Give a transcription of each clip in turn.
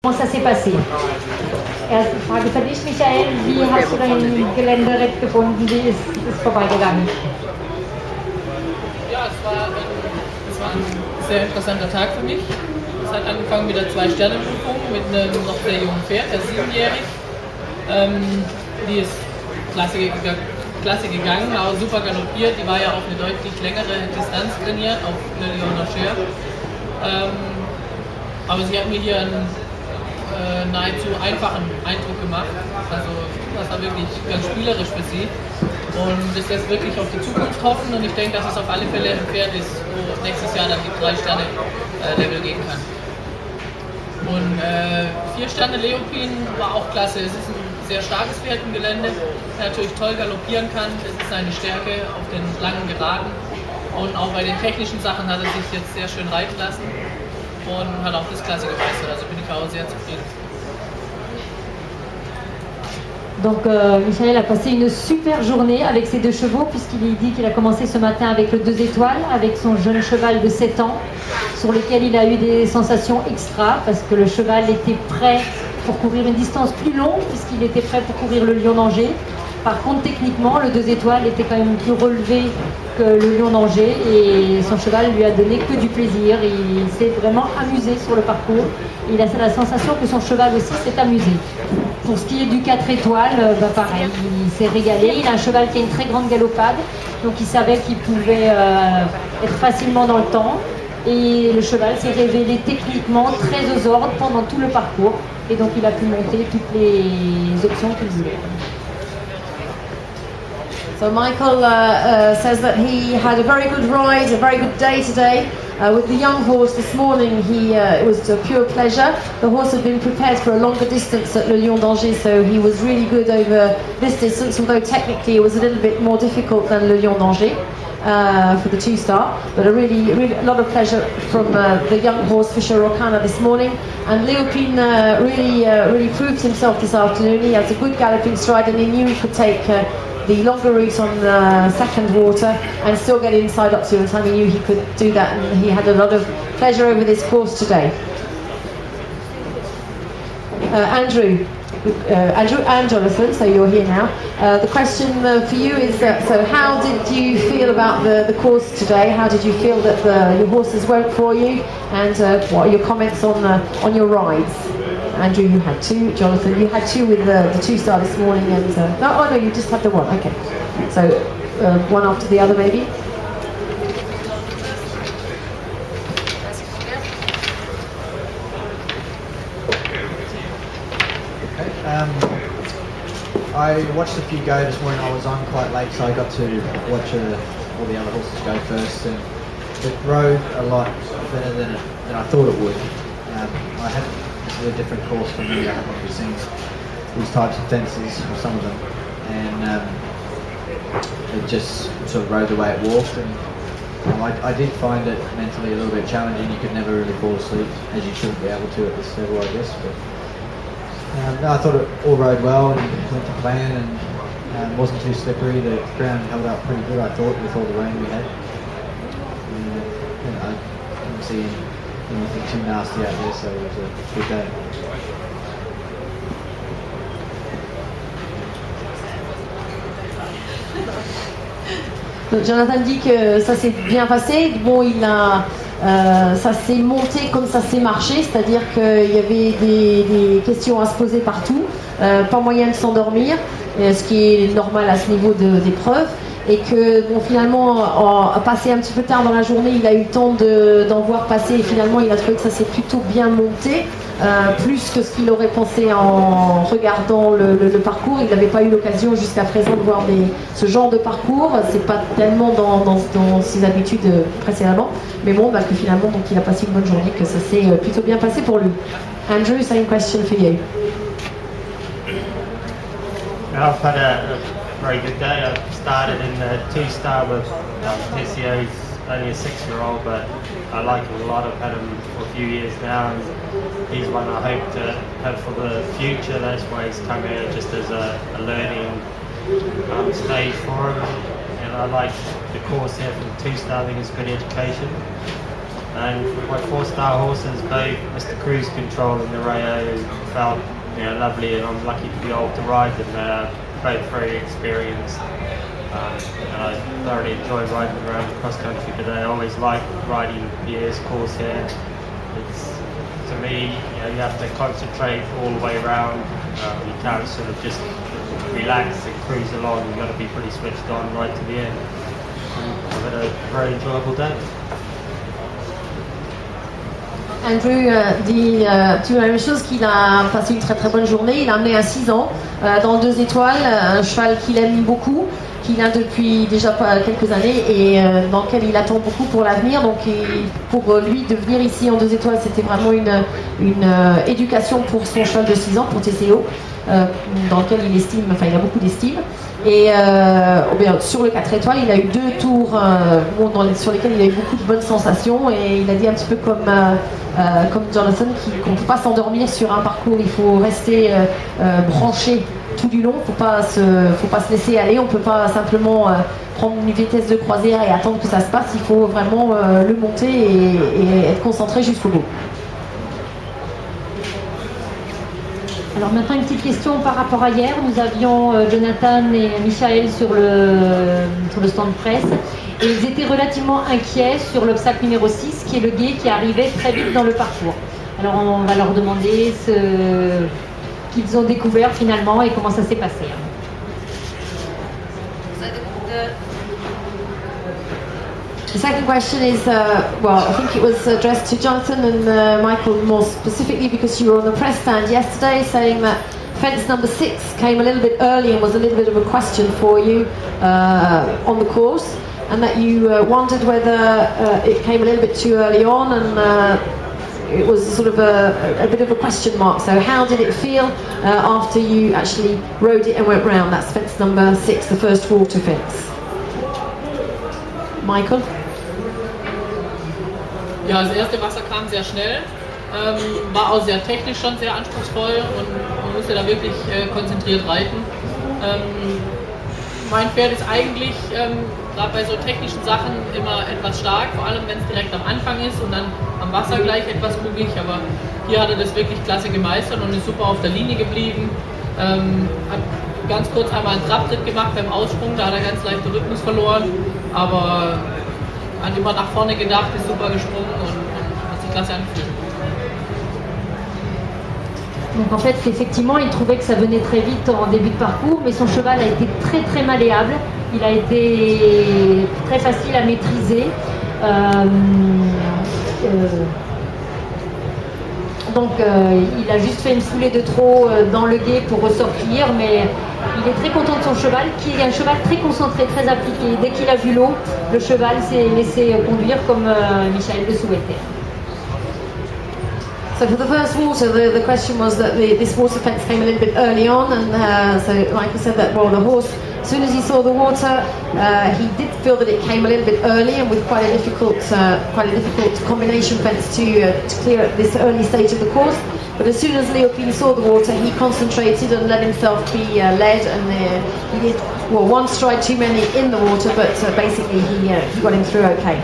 Comment ça s'est passé? Erste Frage für dich, Michael. Wie hast du dein Geländeritt gefunden? Wie ist es vorbeigegangen? Ja, es war ein sehr interessanter Tag für mich. Es hat angefangen mit der 2-Sterne-Prüfung mit einem noch sehr jungen Pferd, der ist 7-jährig. Die ist klasse gegangen, aber super galoppiert. Die war ja auf eine deutlich längere Distanz trainiert, auf Le Lion d'Angers. Aber sie hat mir hier einen nahezu einfachen Eindruck gemacht. Also das war wirklich ganz spielerisch für sie. Und ist jetzt wirklich auf die Zukunft hoffen und ich denke, dass es auf alle Fälle ein Pferd ist, wo nächstes Jahr dann die 3-Sterne-Level gehen kann. Und 4-Sterne Leopin war auch klasse. Es ist ein sehr starkes Pferd im Gelände, der natürlich toll galoppieren kann. Das ist seine Stärke auf den langen Geraden. Und auch bei den technischen Sachen hat er sich jetzt sehr schön reiten lassen und hat auch das klasse gemeistert. Also bin ich auch sehr zufrieden. Donc Michael a passé une super journée avec ses deux chevaux puisqu'il dit qu'il a commencé ce matin avec le 2 étoiles, avec son jeune cheval de 7 ans sur lequel il a eu des sensations extra parce que le cheval était prêt pour courir une distance plus longue puisqu'il était prêt pour courir le Lion d'Angers. Par contre techniquement le 2 étoiles était quand même plus relevé que le Lion d'Angers et son cheval lui a donné que du plaisir. Il s'est vraiment amusé sur le parcours. Il a la sensation que son cheval aussi s'est amusé. Pour ce qui est du 4 étoiles, pareil, il s'est régalé. Il a un cheval qui a une très grande galopade, donc il savait qu'il pouvait être facilement dans le temps. Et le cheval s'est révélé techniquement très aux ordres pendant tout le parcours. Et donc il a pu monter toutes les options qu'il voulait. So Michael says that he had a very good ride, a very good day today. With the young horse this morning, it was a pure pleasure. The horse had been prepared for a longer distance at Le Lion d'Angers, so he was really good over this distance, although technically it was a little bit more difficult than Le Lion d'Angers for the 2-star. But a lot of pleasure from the young horse Fisher Rocana this morning. And Leopin really proved himself this afternoon. He has a good galloping stride and he knew he could take the longer route on the second water and still get inside up to it, and he knew he could do that, and he had a lot of pleasure over this course today. Andrew and Jonathan, so you're here now. The question for you is, so how did you feel about the course today? How did you feel that your horses went for you, and what are your comments on your rides? Andrew, you had 2. Jonathan, you had 2 with the 2-star this morning, and no, you just had the 1. Okay, so one after the other, maybe. I watched a few go this morning. I was on quite late, so I got to watch all the other horses go first, and it rode a lot better than I thought it would. This is a different course for me. I haven't really seen these types of fences, or some of them, and it just sort of rode the way it walked. And I did find it mentally a little bit challenging. You could never really fall asleep, as you shouldn't be able to at this level, I guess. But no, I thought it all rode well and went to plan, and wasn't too slippery. The ground held up pretty good, I thought, with all the rain we had. I didn't see anything too nasty out there, so it was a good day. Donc Jonathan dit que ça s'est bien passé. Bon, ça s'est monté comme ça s'est marché, c'est-à-dire qu'il y avait des questions à se poser partout, pas moyen de s'endormir, ce qui est normal à ce niveau d'épreuve. Et que bon, finalement, passé un petit peu tard dans la journée, il a eu le temps d'en voir passer et finalement il a trouvé que ça s'est plutôt bien monté, plus que ce qu'il aurait pensé en regardant le parcours. Il n'avait pas eu l'occasion jusqu'à présent de voir ce genre de parcours, c'est pas tellement dans ses habitudes précédemment, mais bon, que finalement donc, il a passé une bonne journée, que ça s'est plutôt bien passé pour lui. Andrew, same question for you. I've had a very good day. I started in the 2-star with Tessio. He's only a 6-year-old, but I like him a lot. I've had him for a few years now, and he's one I hope to have for the future. That's why he's come here just as a learning stage for him. And I like the course here from the 2-star. I think it's good education. And my 4-star horses, both Mr. Cruise Control and the Rayo, felt lovely, and I'm lucky to be able to ride them. They're both very experienced, and I thoroughly enjoy riding around the cross country. But I always like riding Pierre's course here. It's, to me, you have to concentrate all the way around. You can't sort of just relax and cruise along. You've got to be pretty switched on right to the end. I've had a very enjoyable day. Andrew dit la même chose, qu'il a passé une très très bonne journée. Il a amené à 6 ans dans 2 étoiles, un cheval qu'il aime beaucoup, qu'il a depuis déjà quelques années et dans lequel il attend beaucoup pour l'avenir. Donc pour lui de venir ici en 2 étoiles, c'était vraiment une éducation pour son cheval de 6 ans, pour TCO, dans lequel il estime, enfin il a beaucoup d'estime. Et sur le 4 étoiles, il a eu 2 tours sur lesquels il a eu beaucoup de bonnes sensations, et il a dit un petit peu comme Jonathan qu'on ne peut pas s'endormir sur un parcours, il faut rester branché tout du long, faut pas se laisser aller, on peut pas simplement prendre une vitesse de croisière et attendre que ça se passe, il faut vraiment le monter et être concentré jusqu'au bout. Alors maintenant une petite question par rapport à hier. Nous avions Jonathan et Michael sur le stand presse et ils étaient relativement inquiets sur l'obstacle numéro 6 qui est le gué qui arrivait très vite dans le parcours. Alors on va leur demander ce qu'ils ont découvert finalement et comment ça s'est passé. The second question is, I think it was addressed to Jonathan and Michael more specifically, because you were on the press stand yesterday saying that fence number 6 came a little bit early and was a little bit of a question for you on the course, and that you wondered whether it came a little bit too early on, and it was sort of a bit of a question mark. So how did it feel after you actually rode it and went round? That's fence number 6, the first water fence. Michael? Ja, das erste Wasser kam sehr schnell, war auch sehr technisch schon sehr anspruchsvoll und man musste da wirklich konzentriert reiten. Mein Pferd ist eigentlich gerade bei so technischen Sachen immer etwas stark, vor allem wenn es direkt am Anfang ist und dann am Wasser gleich etwas kugelig, aber hier hat er das wirklich klasse gemeistert und ist super auf der Linie geblieben. Hat ganz kurz einmal einen Trabtritt gemacht beim Aussprung, da hat er ganz leicht den Rhythmus verloren, aber hat immer nach vorne gedacht, ist super gesprungen und hat sich klasse angefühlt. Donc en fait, effectivement, il trouvait que ça venait très vite en début de parcours, mais son cheval a été très très malléable. Il a été très facile à maîtriser. Donc il a juste fait une foulée de trop dans le gué pour ressortir, mais il est très content de son cheval, qui est un cheval très concentré, très appliqué. Dès qu'il a vu l'eau, le cheval s'est laissé conduire comme Michael le souhaitait. So for the first water, the question was that this water fence came a little bit early on, and so Michael said that, well, the horse, as soon as he saw the water, he did feel that it came a little bit early and with quite a difficult combination fence to clear at this early stage of the course. But as soon as Leopold saw the water, he concentrated and let himself be led, and he did, one stride too many in the water, but basically he got him through okay.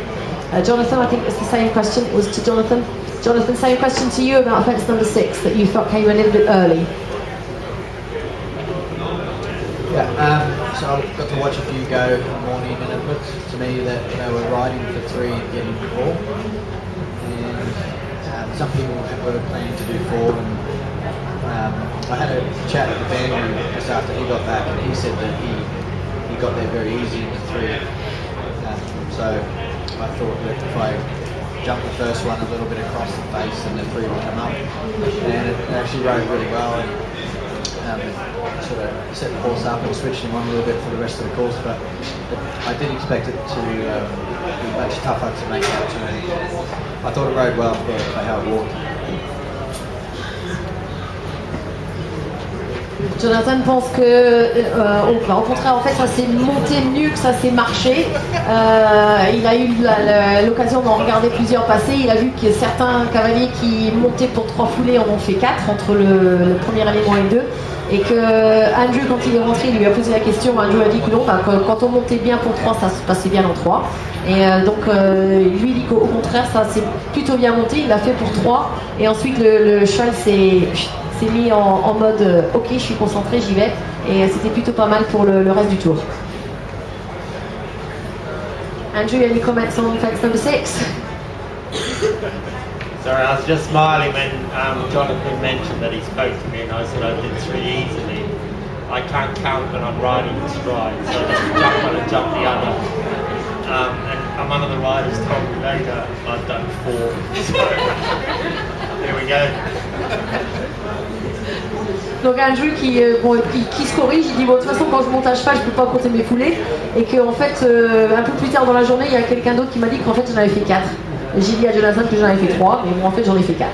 Jonathan, I think it's the same question. It was to Jonathan. Jonathan, same question to you about fence number 6 that you thought came a little bit early. Yeah, so I got to watch a few go in the morning, and it looked to me that they were riding for 3 and getting 4. And some people were planning to do 4. And I had a chat with Andrew just after he got back, and he said that he got there very easy in the 3. So I thought that if I jump the first one a little bit across the face and the 3 will come up, and it actually rode really well, and sort of set the horse up and switched him on a little bit for the rest of the course, but I did expect it to be much tougher to make out to me. I thought it rode well for how it walked. Jonathan pense que, au contraire, en fait, ça s'est monté mieux que ça s'est marché. Il a eu l'occasion d'en regarder plusieurs passer. Il a vu que certains cavaliers qui montaient pour 3 foulées en ont fait 4 entre le premier élément et le 2. Et que Andrew, quand il est rentré, il lui a posé la question. Andrew a dit que non, quand on montait bien pour 3, ça se passait bien en 3. Et lui il dit qu'au contraire ça s'est plutôt bien monté, il l'a fait pour 3 et ensuite le cheval s'est mis en mode ok, je suis concentré, j'y vais, et c'était plutôt pas mal pour le reste du tour. Andrew, any comments on fence number 6? Sorry, I was just smiling when Jonathan mentioned that he spoke to me and I said I did 3 easily. I can't count when I'm riding the stride, so I just jump one and jump the other. And one of the riders told me later I've done 4. So there we go. Donc Andrew qui se corrige, il dit bon, de toute façon quand je monte à cheval je peux pas compter mes foulées, et qu'en fait un peu plus tard dans la journée il y a quelqu'un d'autre qui m'a dit qu'en fait j'en avais fait 4. J'ai dit à Jonathan que j'en avais fait 3, mais bon en fait j'en ai fait 4.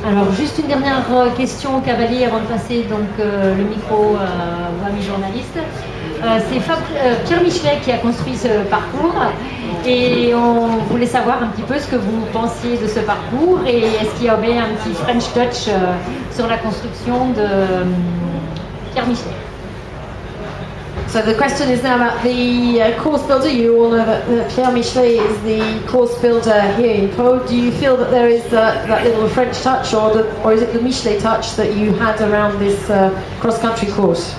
Alors juste une dernière question au cavalier avant de passer donc le micro aux amis journalistes. C'est Pierre Michelet qui a construit ce parcours et on voulait savoir un petit peu ce que vous pensiez de ce parcours et est-ce qu'il y avait un petit French touch sur la construction de Pierre Michelet. So the question is now about the course builder. You all know that Pierre Michelet is the course builder here in Pau. Do you feel that there is that little French touch, or is it the Michelet touch that you had around this cross-country course?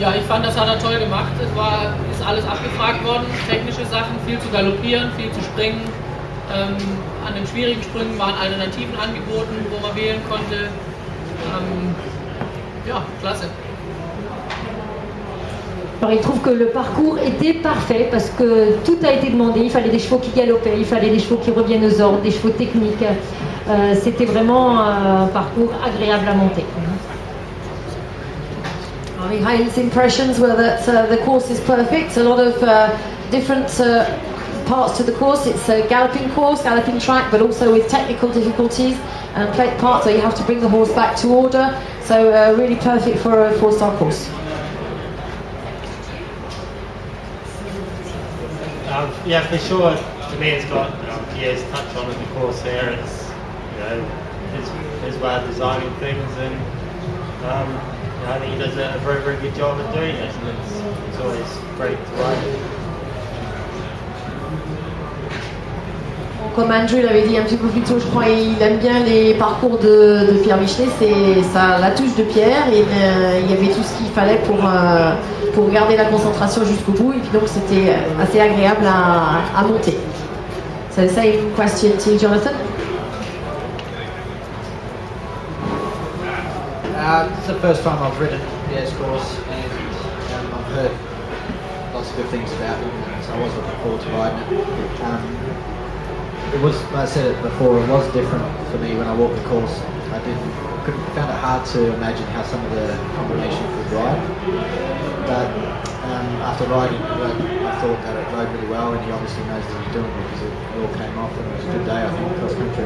Ja, ich fand, das hat er toll gemacht. Ist alles abgefragt worden, technische Sachen, viel zu galoppieren, viel zu springen. An den schwierigen Sprüngen waren Alternativen angeboten, wo man wählen konnte. Ja, klasse. Alors il trouve que le parcours était parfait parce que tout a été demandé, il fallait des chevaux qui galopaient, il fallait des chevaux qui reviennent aux ordres, des chevaux techniques. C'était vraiment un parcours agréable à monter. His impressions were that the course is perfect. A lot of different parts to the course. It's a galloping course, galloping track, but also with technical difficulties and plate parts, so you have to bring the horse back to order. So really perfect for a 4-star course. Yeah, for sure. To me, it's got Pierre's touch on the course here. It's his way of designing things, and I think he does a very, very good job of doing it, and it's always great to ride. Comme Andrew l'avait dit un petit peu plus tôt, je crois, il aime bien les parcours de Pierre Michelet, c'est ça, la touche de Pierre, et il y avait tout ce qu'il fallait pour garder la concentration jusqu'au bout, et puis donc c'était assez agréable à monter. So the same question to Jonathan. This is the first time I've ridden Pierre's course, and I've heard lots of good things about him, so I was looking forward to riding it. It was, like I said it before, it was different for me when I walked the course. I found it hard to imagine how some of the combinations would ride. But after riding, I thought that it rode really well, and he obviously knows what he's doing because it all came off, and it was a good day, I think, cross country.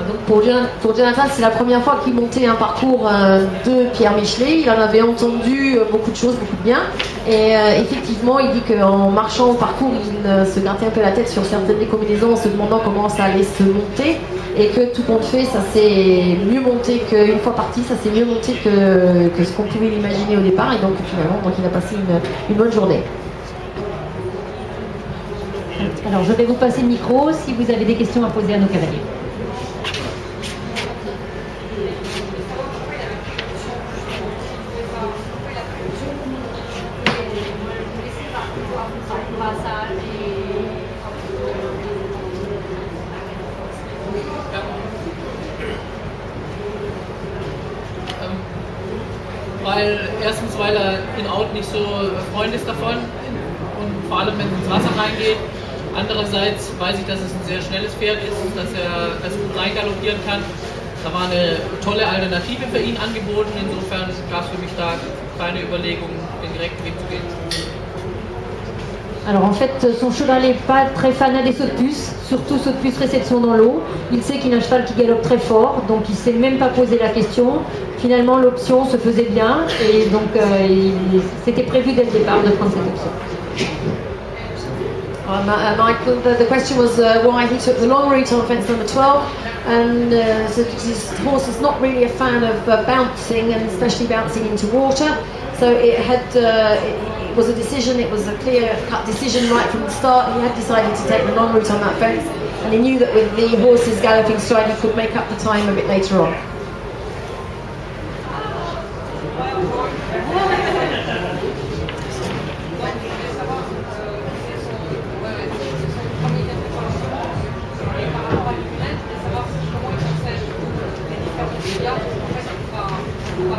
Donc pour Jonathan, c'est la première fois qu'il montait un parcours de Pierre Michelet. Il en avait entendu beaucoup de choses, beaucoup de bien. Et effectivement, il dit qu'en marchant au parcours, il se grattait un peu la tête sur certaines des combinaisons en se demandant comment ça allait se monter. Et que tout compte fait, ça s'est mieux monté qu'une fois parti, ça s'est mieux monté que ce qu'on pouvait l'imaginer au départ. Et donc finalement, il a passé une bonne journée. Alors je vais vous passer le micro si vous avez des questions à poser à nos cavaliers. Weil er in Out nicht so Freund ist davon und vor allem wenn es ins Wasser reingeht. Andererseits weiß ich, dass es ein sehr schnelles Pferd ist, dass er das gut reingaloppieren kann. Da war eine tolle Alternative für ihn angeboten, insofern gab es für mich da keine Überlegung, den direkten Weg zu gehen. Alors en fait, son cheval n'est pas très fanat des sauts de puce, surtout sauts de puce réception dans l'eau. Il sait qu'il a un cheval qui galope très fort, donc il ne s'est même pas posé la question. Finalement, l'option se faisait bien, et donc c'était prévu dès le départ de prendre cette option. Michael, the question was why he took the long route on fence number 12, and said his horse is not really a fan of bouncing, and especially bouncing into water. So it was a decision. It was a clear-cut decision right from the start. He had decided to take the long route on that fence, and he knew that with the horse's galloping stride, he could make up the time a bit later on. Savoir comment il conseille les différents médias, en fait, on va